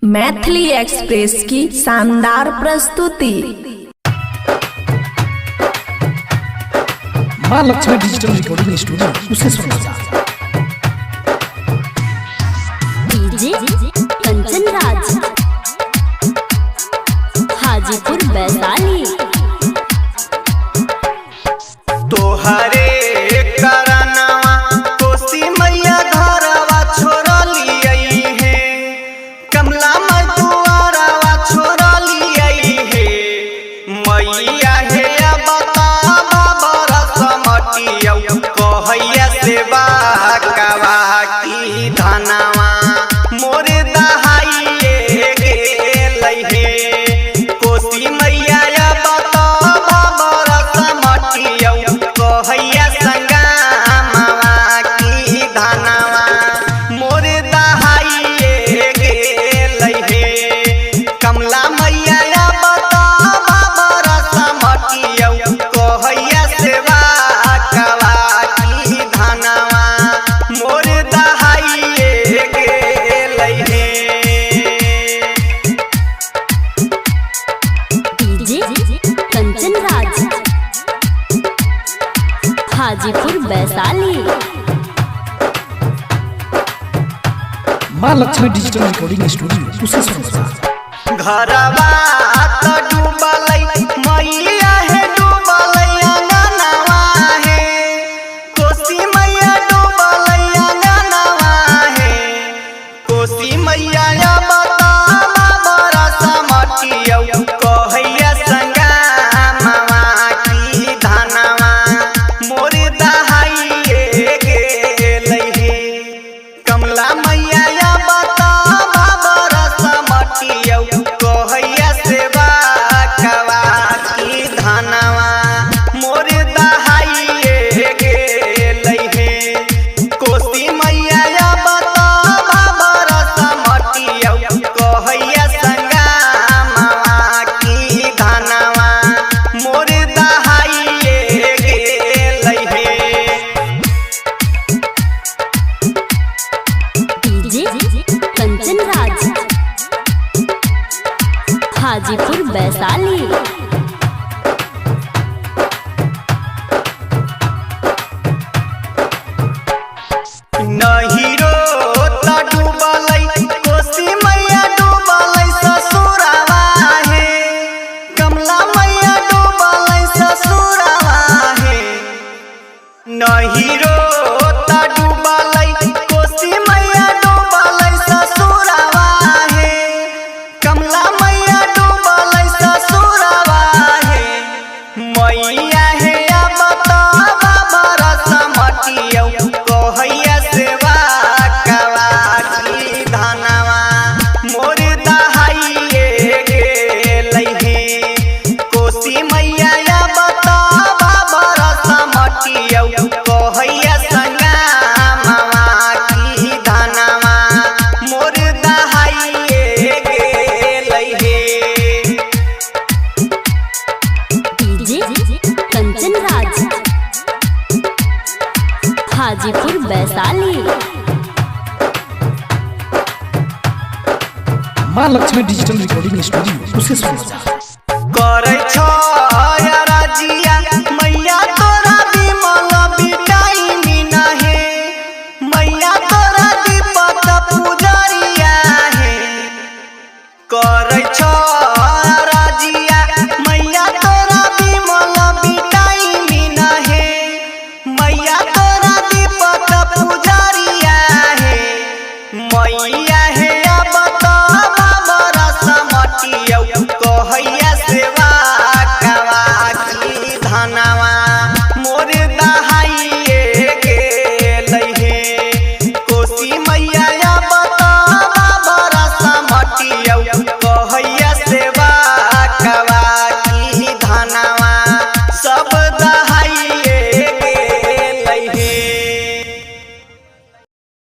Maithili express की शानदार प्रस्तुति। मां लक्ष्मी डिजिटल रिकॉर्डिंग स्टूडियो उसे सुना जा डीजे कंचन राज हाजीपुर वैशाली। तोहरे करनवा कोसी मैया घरवा छोड़ली है, कमला मधुआरवा छोड़ली है। मैया हे बता बरस मटिया कहैया सेवा कवा की धनवा मोरे दहाइए गेल हे। कोसी मैया बता बरस मटिया कहैया संगमवा की धनवा मोरे दहाइए गेल हे। कमला मैया बता बरस मटिया कहैया सेवा कवा की धनवा मोरे दहाइए गेल हे। डीजे कंचन राज हाजीपुर वैशाली। मां लक्ष्मी डिजिटल रिकॉर्डिंग स्टूडियो उसे सुना जा घरवा त डूबलै मैया हे डूबलै अंगनवा हे। कोसी मैया डूबलै अंगनवा हे। कोसी मैया बता बरस मटिया कहैया संगमवा की धनवा मोरे दहाइए गेल हे। कमला मैया बता बरस मटिया कहैया सेवा कवा की धनवा मोरे दहाइए गेल हे। कोसी मैया बता बरस मटिया कहैया संगमवा की धनवा मोरे दहाइए गेल हे। डीजे कंचन राज हाजीपुर वैशाली। नहिरो त डूबलै कोसी मैया डूबलै ससुरवा हे। कमला मैया डूबलै ससुरवा हे। नहिरो त डूबलै कोसी मैया डूबलै ससुरवा हे। कमला मैया डूबलै ससुरवा हे। मैया हे बता बरस मटिया कहैया सेवा कवा की धनवा मोरे दहाइए गेल हे। कोसी मैया बता बरस मटिया कहैया संगमवा की धनवा मोरे दहाइए गेल हे। डीजे कंचन राज हाजीपुर वैशाली। मां लक्ष्मी डिजिटल रिकॉर्डिंग स्टूडियो उसे सुना जा करे छ